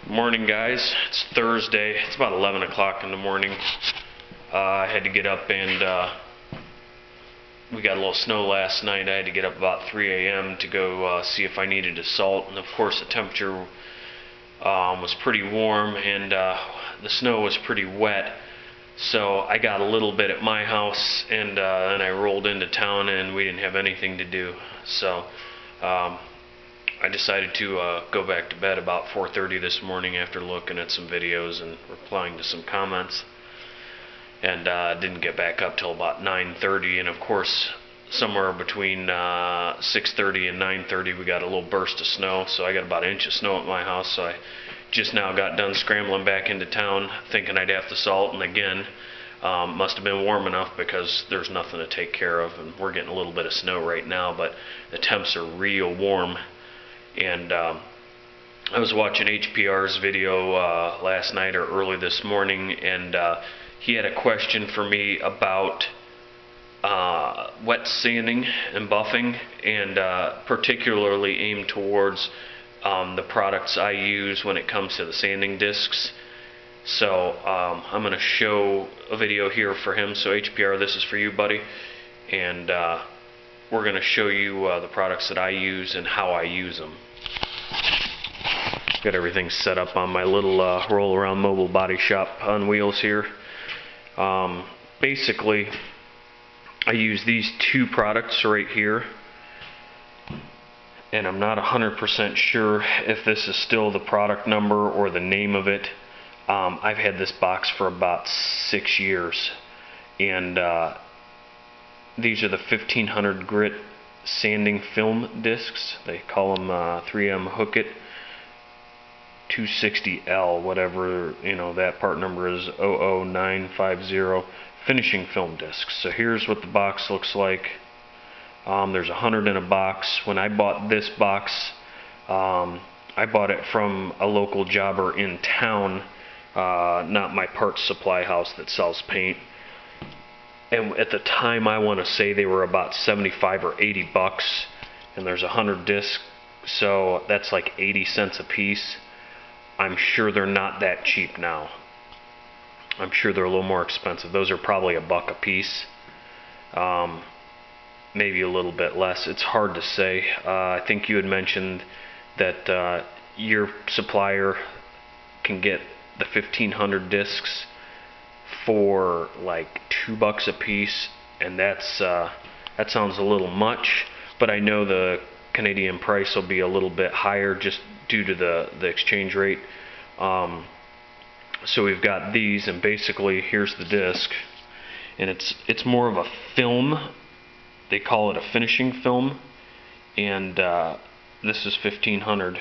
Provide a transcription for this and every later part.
Morning, guys. It's Thursday. It's about 11 o'clock in the morning. I had to get up and we got a little snow last night. I had to get up about 3 a.m. to go see if I needed a salt, and of course the temperature was pretty warm and the snow was pretty wet. So I got a little bit at my house, and then I rolled into town and we didn't have anything to do. So I decided to go back to bed about 4:30 this morning after looking at some videos and replying to some comments, and didn't get back up till about 9:30. And of course, somewhere between 6:30 and 9:30 we got a little burst of snow, so I got about an inch of snow at my house. So I just now got done scrambling back into town thinking I'd have to salt, and again, must have been warm enough because there's nothing to take care of, and we're getting a little bit of snow right now, but the temps are real warm. And I was watching HPR's video last night or early this morning, and he had a question for me about wet sanding and buffing, and particularly aimed towards the products I use when it comes to the sanding discs. So I'm going to show a video here for him. So HPR, this is for you, buddy, and we're going to show you the products that I use and how I use them. Got everything set up on my little roll around mobile body shop on wheels here. Basically, I use these two products right here, and I'm not 100% sure if this is still the product number or the name of it. I've had this box for about 6 years, and these are the 1500 grit sanding film discs. They call them 3M Hook It 260L, whatever, you know, that part number is 00950 finishing film discs. So here's what the box looks like. There's 100 in a box. When I bought this box, I bought it from a local jobber in town, not my parts supply house that sells paint. And at the time, I want to say they were about 75 or 80 bucks, and there's 100 discs, so that's like 80 cents a piece. I'm sure they're not that cheap now. I'm sure they're a little more expensive. Those are probably $1 a piece, maybe a little bit less. It's hard to say. I think you had mentioned that your supplier can get the 1500 discs for like $2 a piece, and that sounds a little much, but I know the Canadian price will be a little bit higher just due to the exchange rate. So we've got these, and basically here's the disc, and it's more of a film. They call it a finishing film, and this is 1500.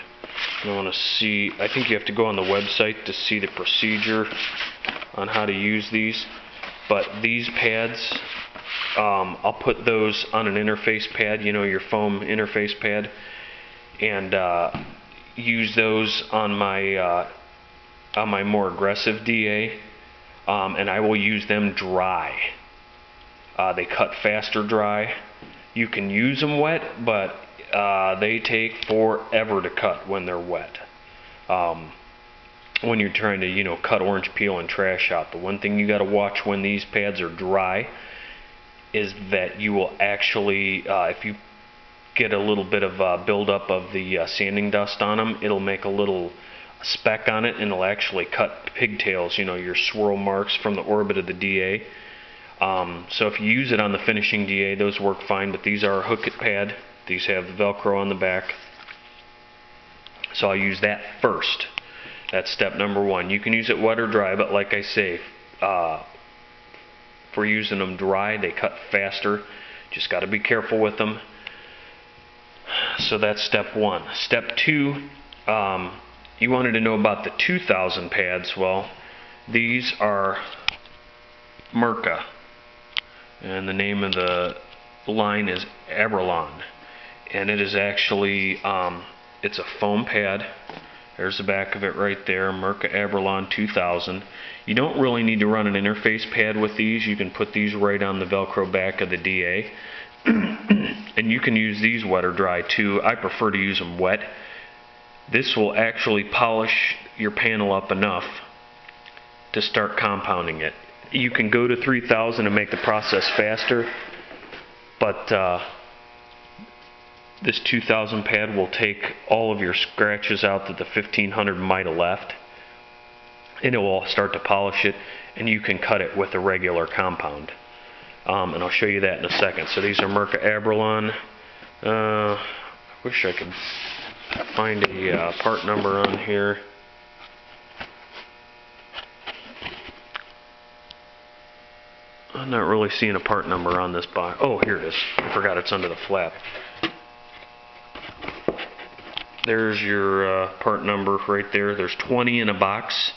And I want to see, I think you have to go on the website to see the procedure on how to use these. But these pads, I'll put those on an interface pad, you know, your foam interface pad, and use those on my more aggressive DA, and I will use them dry. They cut faster dry. You can use them wet, but they take forever to cut when they're wet. When you're trying to, you know, cut orange peel and trash out, the one thing you got to watch when these pads are dry is that you will actually, if you get a little bit of buildup of the sanding dust on them, it'll make a little speck on it, and it'll actually cut pigtails, you know, your swirl marks from the orbit of the DA. So if you use it on the finishing DA, those work fine, but these are a Hook It pad. These have the Velcro on the back. So I'll use that first. That's step number one. You can use it wet or dry, but like I say, for using them dry, they cut faster. Just got to be careful with them. So that's step one. Step two, you wanted to know about the 2000 pads. Well, these are Mirka, and the name of the line is Abralon, and it is actually it's a foam pad. There's the back of it right there, Mirka Abralon 2000. You don't really need to run an interface pad with these. You can put these right on the Velcro back of the DA. And you can use these wet or dry too. I prefer to use them wet. This will actually polish your panel up enough to start compounding it. You can go to 3000 and make the process faster, but this 2000 pad will take all of your scratches out that the 1500 might have left, and it will start to polish it, and you can cut it with a regular compound. And I'll show you that in a second. So these are Mirka Abralon. I wish I could find a part number on here. I'm not really seeing a part number on this box. Oh, here it is. I forgot it's under the flap. There's your part number right there. There's 20 in a box.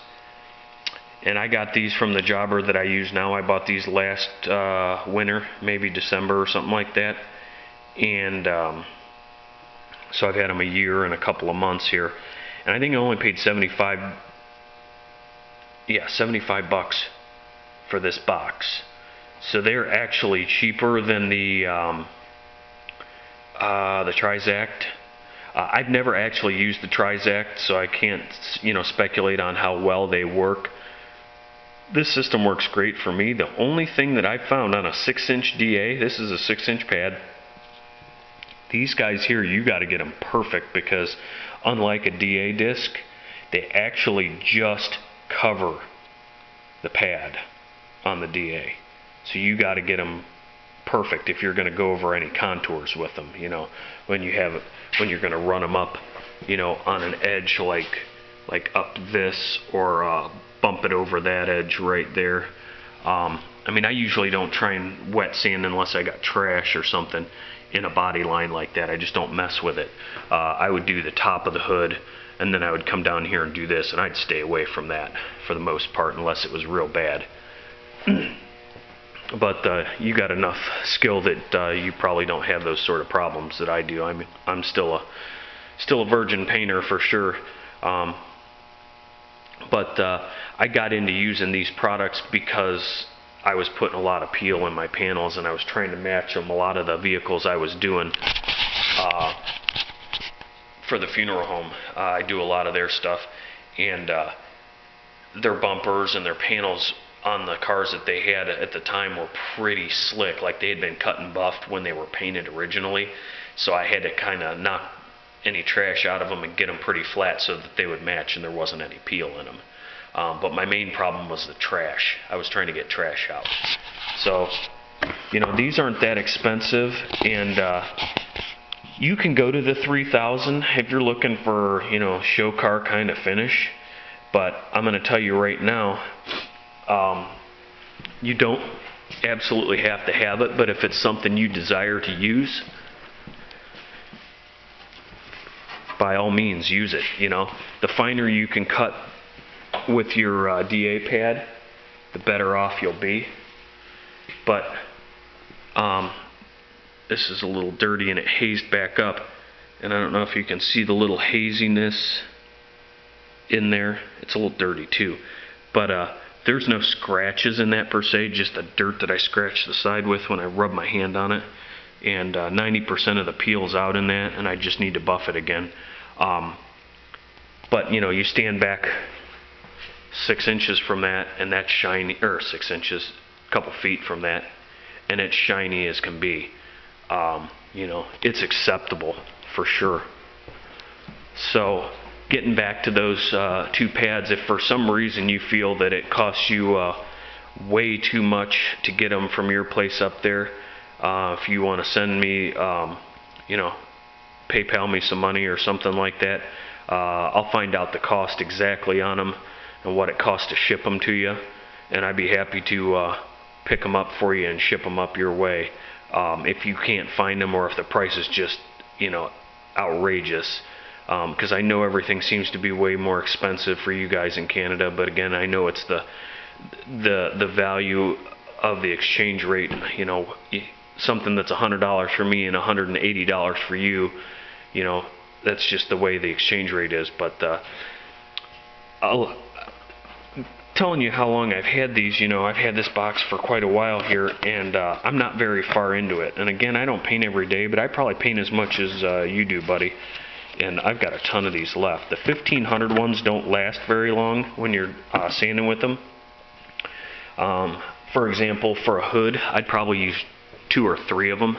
And I got these from the jobber that I use now. I bought these last winter, maybe December or something like that. And so I've had them a year and a couple of months here. And I think I only paid 75 bucks for this box. So they're actually cheaper than the Trizact. I've never actually used the Trizact, so I can't, speculate on how well they work. This system works great for me. The only thing that I found on a 6-inch DA, this is a 6-inch pad. These guys here, you got to get them perfect, because unlike a DA disc, they actually just cover the pad on the DA. So you got to get them perfect if you're going to go over any contours with them. When you're going to run them up, on an edge like up this, or bump it over that edge right there. I usually don't try and wet sand unless I got trash or something in a body line like that. I just don't mess with it. I would do the top of the hood, and then I would come down here and do this, and I'd stay away from that for the most part unless it was real bad. But you got enough skill that you probably don't have those sort of problems that I do. I'm still a virgin painter for sure. But I got into using these products because I was putting a lot of peel in my panels, and I was trying to match them. A lot of the vehicles I was doing for the funeral home, I do a lot of their stuff, and their bumpers and their panels on the cars that they had at the time were pretty slick, like they had been cut and buffed when they were painted originally. So I had to kind of knock any trash out of them and get them pretty flat so that they would match and there wasn't any peel in them. But my main problem was the trash. I was trying to get trash out. So, these aren't that expensive, and you can go to the 3000 if you're looking for, show car kind of finish. But I'm going to tell you right now, you don't absolutely have to have it, but if it's something you desire to use, by all means use it. The finer you can cut with your DA pad, the better off you'll be. But this is a little dirty and it hazed back up, and I don't know if you can see the little haziness in there. It's a little dirty too, but there's no scratches in that per se, just the dirt that I scratched the side with when I rub my hand on it. And 90% of the peel's out in that, and I just need to buff it again. But you stand back 6 inches from that, and that's shiny, or 6 inches, a couple feet from that, and it's shiny as can be. It's acceptable for sure. So getting back to those two pads, if for some reason you feel that it costs you way too much to get them from your place up there, if you want to send me, PayPal me some money or something like that, I'll find out the cost exactly on them and what it costs to ship them to you, and I'd be happy to pick them up for you and ship them up your way. If you can't find them, or if the price is just, outrageous, because I know everything seems to be way more expensive for you guys in Canada, but again, I know it's the value of the exchange rate. Something that's $100 for me and $180 for you, that's just the way the exchange rate is. But I'm telling you how long I've had these. I've had this box for quite a while here, and I'm not very far into it. And again, I don't paint every day, but I probably paint as much as you do, buddy. and I've got a ton of these left. The 1500 ones don't last very long when you're sanding with them. For example, for a hood, I'd probably use 2 or 3 of them.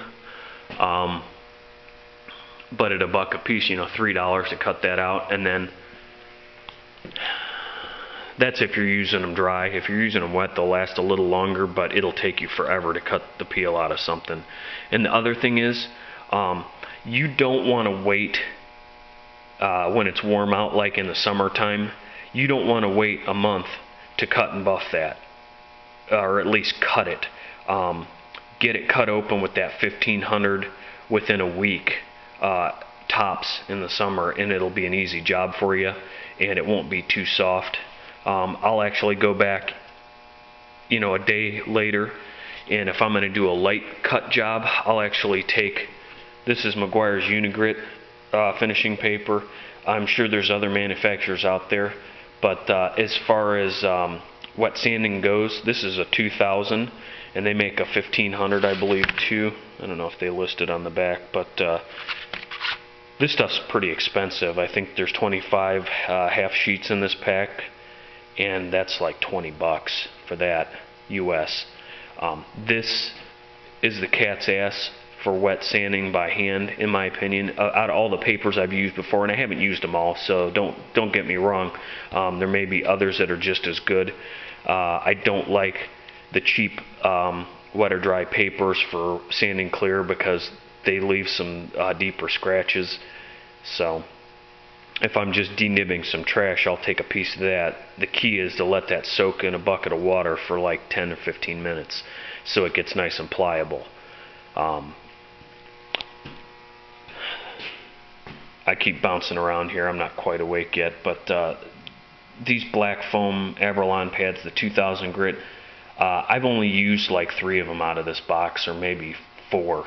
But at $1 a piece, you know, $3 to cut that out, and then that's if you're using them dry. If you're using them wet, they'll last a little longer, but it'll take you forever to cut the peel out of something. And the other thing is, you don't want to wait when it's warm out, like in the summertime. You don't want to wait a month to cut and buff that, or at least cut it. Get it cut open with that 1500 within a week, tops, in the summer, and it'll be an easy job for you, and it won't be too soft. I'll actually go back, you know, a day later, and if I'm going to do a light cut job, I'll actually take, this is Meguiar's Unigrit finishing paper. I'm sure there's other manufacturers out there, but as far as wet sanding goes, this is a 2000, and they make a 1500, I believe, too. I don't know if they list it on the back, but this stuff's pretty expensive. I think there's 25 half sheets in this pack, and that's like $20 for that, US. This is the cat's ass for wet sanding by hand, in my opinion. Out of all the papers I've used before, and I haven't used them all, so don't get me wrong. There may be others that are just as good. I don't like the cheap wet or dry papers for sanding clear because they leave some deeper scratches. So if I'm just denibbing some trash, I'll take a piece of that. The key is to let that soak in a bucket of water for like 10 or 15 minutes so it gets nice and pliable. I keep bouncing around here. I'm not quite awake yet, but these black foam Abralon pads, the 2000 grit, I've only used like 3 of them out of this box, or maybe 4.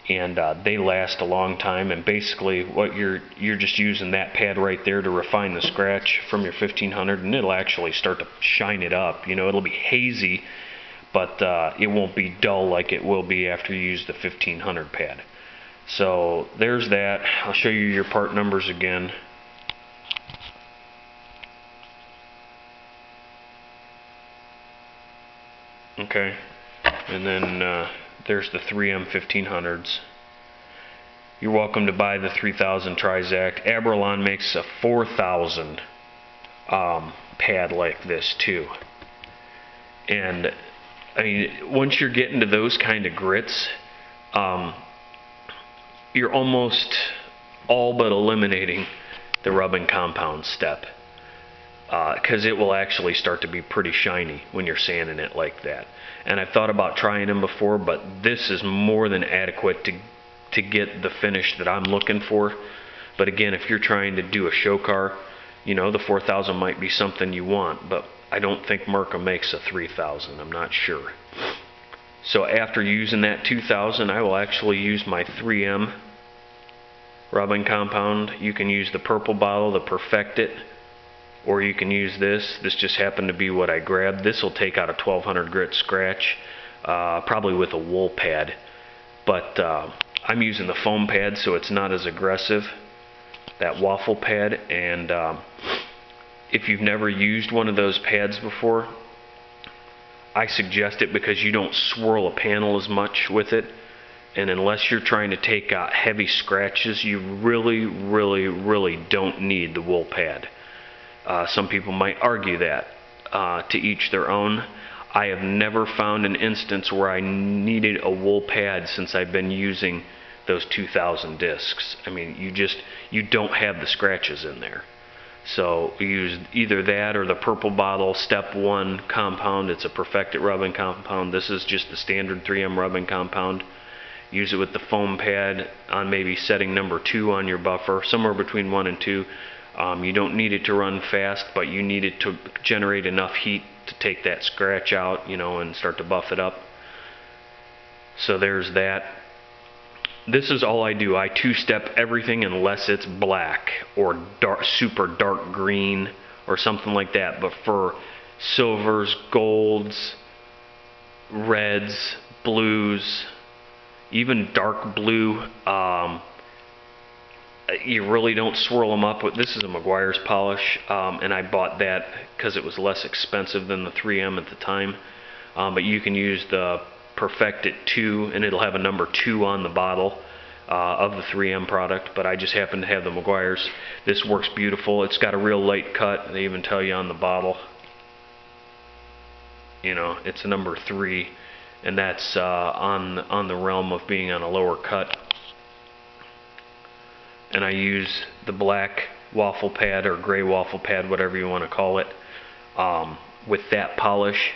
And they last a long time, and basically what you're just using that pad right there to refine the scratch from your 1500, and it'll actually start to shine it up. You know, it'll be hazy, but it won't be dull like it will be after you use the 1500 pad. So there's that. I'll show you your part numbers again. Okay, and then there's the 3M 1500s. You're welcome to buy the 3000 Trizact. Abralon makes a 4000 pad like this too. And I mean, once you're getting to those kind of grits, you're almost all but eliminating the rubbing compound step, because it will actually start to be pretty shiny when you're sanding it like that. And I've thought about trying them before, but this is more than adequate to get the finish that I'm looking for. But again, if you're trying to do a show car, you know, the 4000 might be something you want, but I don't think Merca makes a 3000. I'm not sure. So after using that 2000, I will actually use my 3M rubbing compound. You can use the purple bottle, the Perfect It, or you can use this. This just happened to be what I grabbed. This will take out a 1200 grit scratch, probably with a wool pad. But I'm using the foam pad, so it's not as aggressive, that waffle pad. And if you've never used one of those pads before, I suggest it because you don't swirl a panel as much with it. And unless you're trying to take out heavy scratches, you really don't need the wool pad. Some people might argue that. To each their own. I have never found an instance where I needed a wool pad since I've been using those 2000 discs. I mean, you don't have the scratches in there. So you use either that or the purple bottle step 1 compound. It's a Perfect It rubbing compound. This is just the standard 3M rubbing compound. Use it with the foam pad on maybe setting number 2 on your buffer, somewhere between 1 and 2. You don't need it to run fast, but you need it to generate enough heat to take that scratch out, you know, and start to buff it up. So there's that. This is all I do. I 2-step everything unless it's black or dark, super dark green or something like that. But for silvers, golds, reds, blues, even dark blue, you really don't swirl them up. This is a Meguiar's polish, and I bought that because it was less expensive than the 3M at the time. But you can use the Perfect It 2, and it'll have a number 2 on the bottle of the 3M product, but I just happen to have the Meguiar's. This works beautiful. It's got a real light cut. They even tell you on the bottle, you know, it's a number 3, and that's on the realm of being on a lower cut. And I use the black waffle pad or gray waffle pad, whatever you want to call it. With that polish,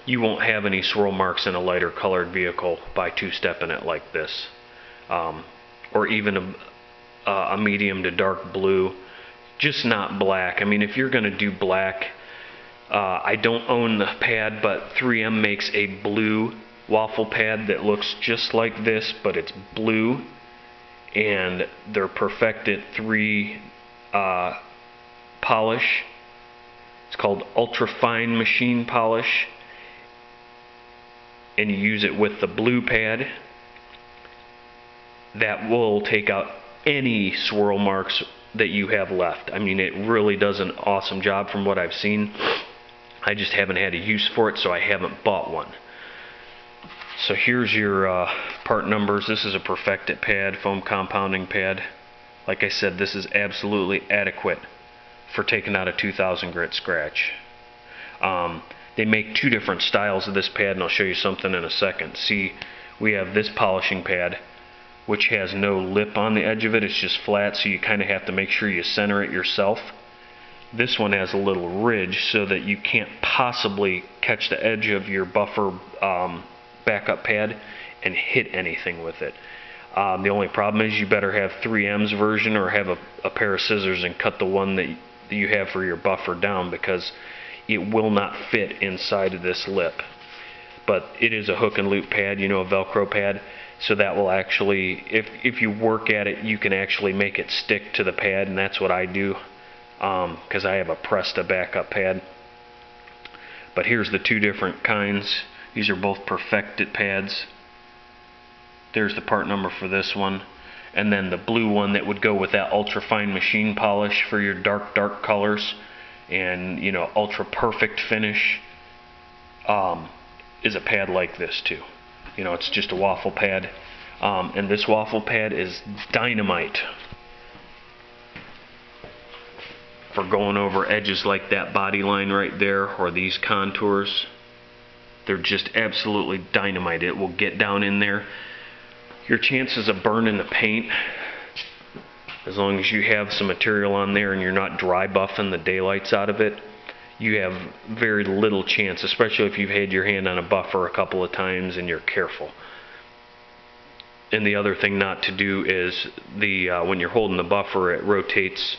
you won't have any swirl marks in a lighter colored vehicle by two-stepping it like this. Or even a medium to dark blue, just not black. I mean, if you're going to do black, I don't own the pad, but 3M makes a blue waffle pad that looks just like this, but it's blue, and they're Perfect It 3 polish. It's called Ultra Fine Machine Polish, and you use it with the blue pad. That will take out any swirl marks that you have left. I mean, it really does an awesome job from what I've seen. I just haven't had a use for it, so I haven't bought one. So here's your part numbers. This is a Perfect It pad, foam compounding pad. Like I said, this is absolutely adequate for taking out a 2000 grit scratch. They make two different styles of this pad, and I'll show you something in a second. See, we have this polishing pad, which has no lip on the edge of it. It's just flat, so you kind of have to make sure you center it yourself. This one has a little ridge so that you can't possibly catch the edge of your buffer backup pad and hit anything with it. The only problem is you better have 3M's version or have a pair of scissors and cut the one that you have for your buffer down, because it will not fit inside of this lip. But it is a hook and loop pad, you know, a Velcro pad, so that will actually, if you work at it, you can actually make it stick to the pad, and that's what I do, because I have a Presta backup pad. But here's the two different kinds. These are both Perfect It pads. There's the part number for this one. And then the blue one that would go with that ultra fine machine polish for your dark colors and, you know, ultra perfect finish, is a pad like this too. You know, it's just a waffle pad. And this waffle pad is dynamite for going over edges like that body line right there or these contours. They're just absolutely dynamite. It will get down in there. Your chances of burning the paint, as long as you have some material on there and you're not dry buffing the daylights out of it, you have very little chance, especially if you've had your hand on a buffer a couple of times and you're careful. And the other thing not to do is when you're holding the buffer, it rotates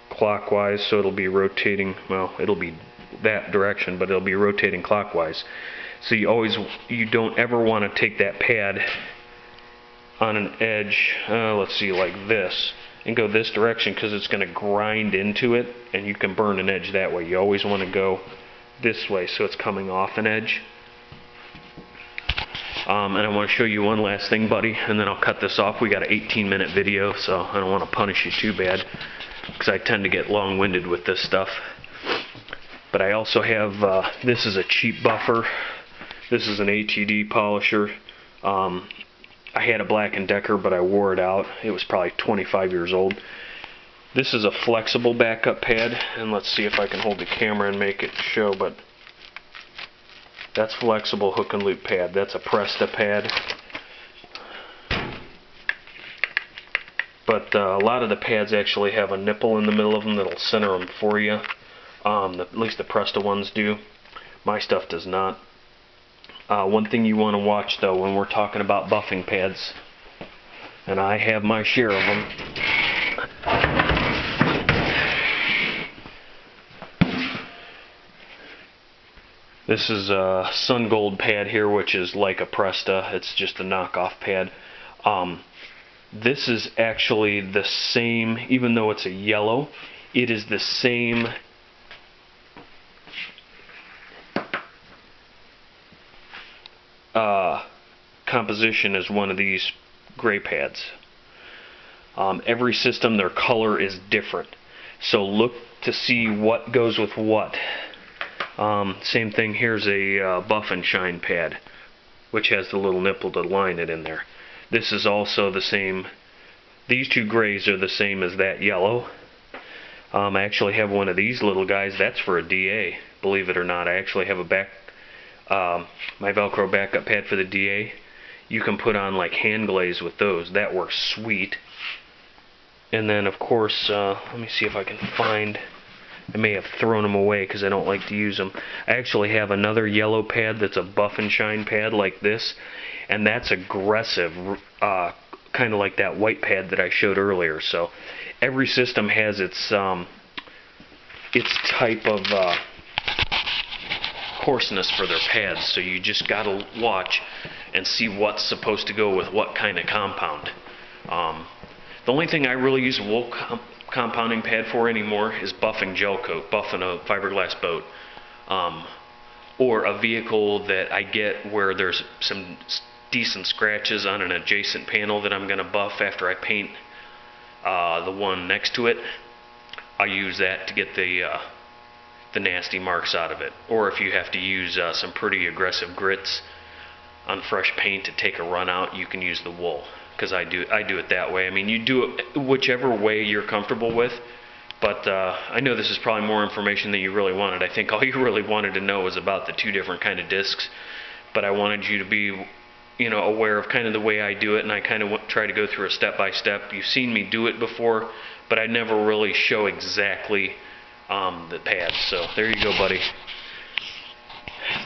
clockwise, so it'll be rotating, well, it'll be that direction, but it'll be rotating clockwise. So you don't ever want to take that pad on an edge, let's see, like this, and go this direction, because it's going to grind into it and you can burn an edge that way. You always want to go this way so it's coming off an edge. And I want to show you one last thing, buddy, and then I'll cut this off. We got an 18-minute video, so I don't want to punish you too bad, because I tend to get long-winded with this stuff. But I also have, this is a cheap buffer. This is an ATD polisher. I had a Black & Decker, but I wore it out. It was probably 25 years old. This is a flexible backup pad, and let's see if I can hold the camera and make it show, but that's flexible hook and loop pad. That's a Presta pad. But a lot of the pads actually have a nipple in the middle of them that'll center them for you. At least the Presta ones do. My stuff does not. One thing you want to watch, though, when we're talking about buffing pads, and I have my share of them, this is a Sun Gold pad here, which is like a Presta. It's just a knockoff pad. This is actually the same, even though it's a yellow, it is the same composition as one of these gray pads. Every system, their color is different. So look to see what goes with what. Same thing, here's a buff and shine pad, which has the little nipple to line it in there. This is also the same. These two grays are the same as that yellow. I actually have one of these little guys. That's for a DA, believe it or not. I actually have my Velcro backup pad for the DA. You can put on like hand glaze with those. That works sweet. And then of course, let me see if I can find. I may have thrown them away because I don't like to use them. I actually have another yellow pad that's a buff and shine pad like this, and that's aggressive, kind of like that white pad that I showed earlier. So every system has its type of coarseness for their pads, so you just gotta watch and see what's supposed to go with what kind of compound. The only thing I really use wool compounding pad for anymore is buffing gel coat, buffing a fiberglass boat, or a vehicle that I get where there's some decent scratches on an adjacent panel that I'm going to buff after I paint the one next to it. I use that to get the nasty marks out of it. Or if you have to use some pretty aggressive grits on fresh paint to take a run out, you can use the wool. Because I do it that way. I mean, you do it whichever way you're comfortable with, but I know this is probably more information than you really wanted. I think all you really wanted to know was about the two different kind of discs, but I wanted you to be, aware of kind of the way I do it, and I kind of try to go through a step-by-step. You've seen me do it before, but I never really show exactly the pads. So there you go, buddy.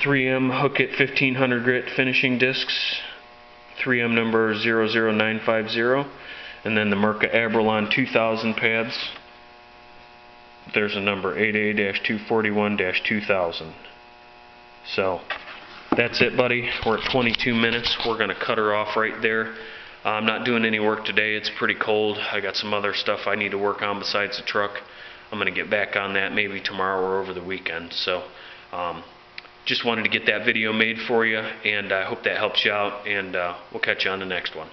3M Hook It 1500 grit finishing discs. 3M number 00950, and then the Mirka Abralon 2000 pads. There's a number 8A-241-2000. So that's it, buddy. We're at 22 minutes. We're going to cut her off right there. I'm not doing any work today. It's pretty cold. I got some other stuff I need to work on besides the truck. I'm going to get back on that maybe tomorrow or over the weekend. So just wanted to get that video made for you, and I hope that helps you out, and we'll catch you on the next one.